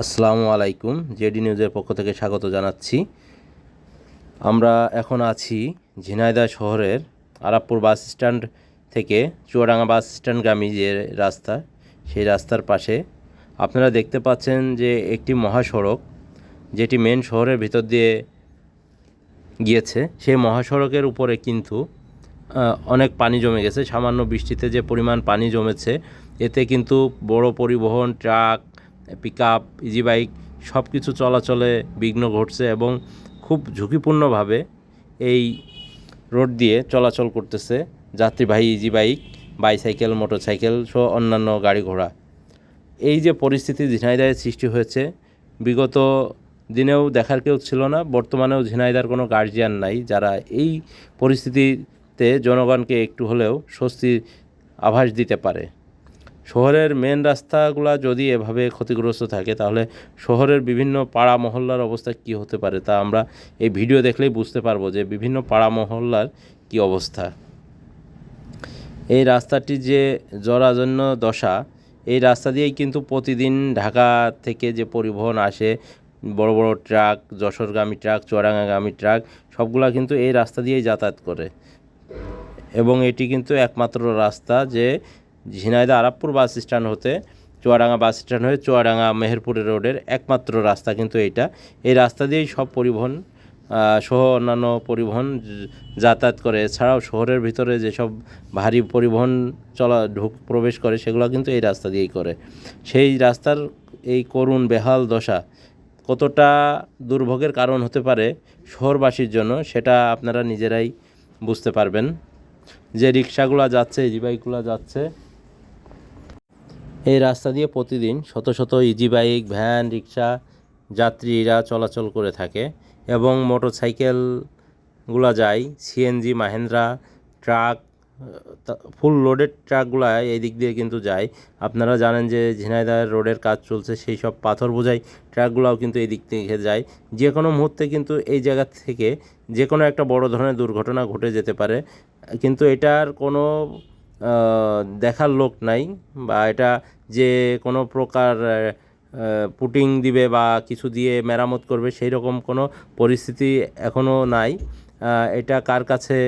আসসালামু আলাইকুম। জেডি নিউজের পক্ষ থেকে স্বাগত জানাচ্ছি। আমরা এখন আছি ঝিনাইদহ শহরের আরাপপুর বাস স্ট্যান্ড থেকে চুয়াডাঙ্গা বাস স্ট্যান্ডগামী যে রাস্তা, সেই রাস্তার পাশে আপনারা দেখতে পাচ্ছেন যে একটি মহাসড়ক, যেটি মেন শহরের ভিতর দিয়ে গিয়েছে। সেই মহাসড়কের উপরে কিন্তু অনেক পানি জমে গেছে। সামান্য বৃষ্টিতে যে পরিমাণ পানি জমেছে, এতে কিন্তু বড় পরিবহন, ট্রাক, পিকআপ, ইজি বাইক সব কিছু চলাচলে বিঘ্ন ঘটছে এবং খুব ঝুঁকিপূর্ণভাবে এই রোড দিয়ে চলাচল করতেছে যাত্রীবাহী ইজি বাইক, বাইসাইকেল, মোটরসাইকেল সহ অন্যান্য গাড়ি ঘোড়া। এই যে পরিস্থিতি ঝিনাইদহে সৃষ্টি হয়েছে, বিগত দিনেও দেখার কেউ ছিল না, বর্তমানেও ঝিনাইদহের কোনো গার্জিয়ান নাই যারা এই পরিস্থিতিতে জনগণকে একটু হলেও স্বস্তির আভাস দিতে পারে। শহরের মেন রাস্তাগুলো যদি এভাবে ক্ষতিগ্রস্ত থাকে, তাহলে শহরের বিভিন্ন পাড়া মহল্লার অবস্থা কী হতে পারে তা আমরা এই ভিডিও দেখলেই বুঝতে পারবো যে বিভিন্ন পাড়া মহল্লার কী অবস্থা। এই রাস্তাটি যে জরাজীর্ণ দশা, এই রাস্তা দিয়েই কিন্তু প্রতিদিন ঢাকা থেকে যে পরিবহন আসে, বড় বড় ট্রাক, যশোরগামী ট্রাক, চুয়াডাঙ্গাগামী ট্রাক, সবগুলা কিন্তু এই রাস্তা দিয়েই যাতায়াত করে। এবং এটি কিন্তু একমাত্র রাস্তা যে ঝিনাইদহ আরাপপুর বাস স্ট্যান্ড হতে চুয়াডাঙ্গা বাস স্ট্যান্ড হয়ে চুয়াডাঙ্গা মেহেরপুরের রোডের একমাত্র রাস্তা কিন্তু এইটা। এই রাস্তা দিয়েই সব পরিবহন সহ অন্যান্য পরিবহন যাতায়াত করে। এছাড়াও শহরের ভিতরে যেসব ভারী পরিবহন প্রবেশ করে, সেগুলো কিন্তু এই রাস্তা দিয়েই করে। সেই রাস্তার এই করুণ বেহাল দশা কতটা দুর্ভোগের কারণ হতে পারে শহরবাসীর জন্য, সেটা আপনারা নিজেরাই বুঝতে পারবেন। যে রিক্সাগুলো যাচ্ছে, ইজি বাইকগুলো যাচ্ছে, এই রাস্তা দিয়ে প্রতিদিন শত শত ইজি বাইক, ভ্যান, রিক্সা যাত্রীরা চলাচল করে থাকে এবং মোটরসাইকেলগুলো যায়, CNG, Mahindra truck, full loaded ট্রাকগুলো এই দিক দিয়ে কিন্তু যায়। আপনারা জানেন যে ঝিনাইদহের রোডের কাজ চলছে, সেই সব পাথর বোঝাই ট্রাকগুলোও কিন্তু এই দিক থেকে যায়। যে কোনো মুহূর্তে কিন্তু এই জায়গা থেকে যে কোনো একটা বড় ধরনের দুর্ঘটনা ঘটে যেতে পারে, কিন্তু এটার কোনো দেখার লোক নাই, বা এটা যে কোনো প্রকার পুটিং দিবে বা কিছু দিয়ে মেরামত করবে সেই রকম কোনো পরিস্থিতি এখনও নাই। এটা কার কাছে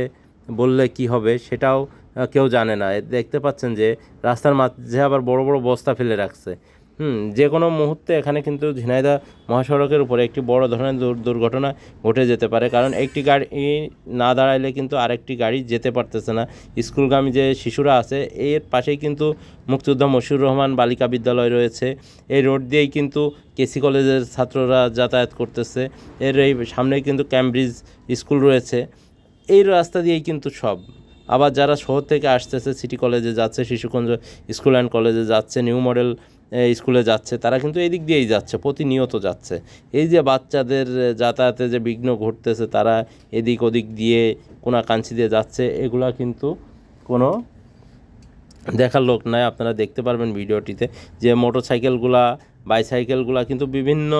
বললে কি হবে সেটাও কেউ জানে না। দেখতে পাচ্ছেন যে রাস্তার মাঝে আবার বড় বড় বস্তা ফেলে রাখছে। যে কোনো মুহূর্তে এখানে কিন্তু ঝিনাইদহ মহাসড়কের উপরে একটি বড় ধরনের দুর্ঘটনা ঘটে যেতে পারে, কারণ একটি গাড়ি না দাঁড়াইলে কিন্তু আরেকটি গাড়ি যেতে পারতেছে না। স্কুলগামী যে শিশুরা আছে, এর পাশেই কিন্তু মুক্তিযোদ্ধা মশিউর রহমান বালিকা বিদ্যালয় রয়েছে। এই রোড দিয়েই কিন্তু কেসি কলেজের ছাত্ররা যাতায়াত করতেছে। এর এই সামনেই কিন্তু ক্যামব্রিজ স্কুল রয়েছে। এই রাস্তা দিয়েই কিন্তু সব। আবার যারা শহর থেকে আসতেছে, সিটি কলেজে যাচ্ছে, শিশুকুঞ্জ স্কুল অ্যান্ড কলেজে যাচ্ছে, নিউ মডেল স্কুলে যাচ্ছে, তারা কিন্তু এই দিক দিয়েই যাচ্ছে, প্রতিনিয়ত যাচ্ছে। এই যে বাচ্চাদের যাতায়াতে যে বিঘ্ন ঘটতেছে, তারা এদিক ওদিক দিয়ে কোনাকাঞ্চি দিয়ে যাচ্ছে, এগুলা কিন্তু কোনো দেখার লোক নাই। আপনারা দেখতে পারবেন ভিডিওটিতে যে মোটরসাইকেলগুলা, বাইসাইকেলগুলা কিন্তু বিভিন্ন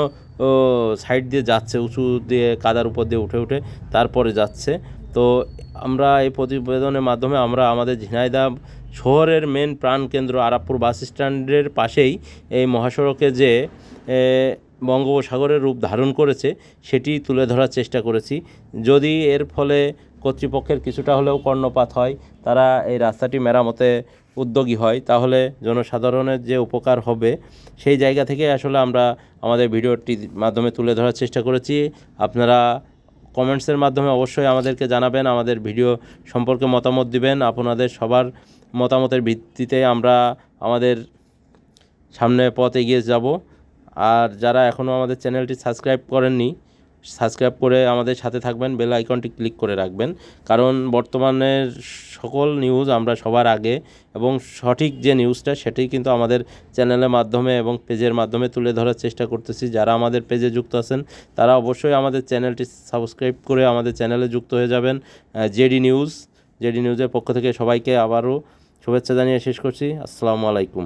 সাইড দিয়ে যাচ্ছে, উঁচু দিয়ে কাদার উপর দিয়ে উঠে উঠে তারপরে যাচ্ছে। তো আমরা এই প্রতিবেদনের মাধ্যমে আমরা আমাদের ঝিনাইদহ শহরের মেন প্রাণকেন্দ্র আরাপপুর বাস স্ট্যান্ডের পাশেই এই মহাসড়কে যে বঙ্গোপসাগরের রূপ ধারণ করেছে সেটি তুলে ধরার চেষ্টা করেছি। যদি এর ফলে কর্তৃপক্ষের কিছুটা হলেও কর্ণপাত হয়, তারা এই রাস্তাটি মেরামতে উদ্যোগী হয়, তাহলে জনসাধারণের যে উপকার হবে সেই জায়গা থেকে আসলে আমরা আমাদের ভিডিওটির মাধ্যমে তুলে ধরার চেষ্টা করেছি। আপনারা কমেন্টসের মাধ্যমে অবশ্যই আমাদেরকে জানাবেন, আমাদের ভিডিও সম্পর্কে মতামত দিবেন। আপনাদের সবার মতামতের ভিত্তিতে আমরা আমাদের সামনে পথ এগিয়ে যাব। আর যারা এখনও আমাদের চ্যানেলটি সাবস্ক্রাইব করেননি, সাবস্ক্রাইব করে আমাদের সাথে থাকবেন, বেল আইকনটি ক্লিক করে রাখবেন, কারণ বর্তমানের সকল নিউজ আমরা সবার আগে এবং সঠিক যে নিউজটা সেটাই কিন্তু আমাদের চ্যানেলের মাধ্যমে এবং পেজের মাধ্যমে তুলে ধরার চেষ্টা করতেছি। যারা আমাদের পেজে যুক্ত আছেন তারা অবশ্যই আমাদের চ্যানেলটি সাবস্ক্রাইব করে আমাদের চ্যানেলে যুক্ত হয়ে যাবেন। জেডি নিউজের পক্ষ থেকে সবাইকে আবারও শুভেচ্ছা জানিয়ে শেষ করছি। আসসালামু আলাইকুম।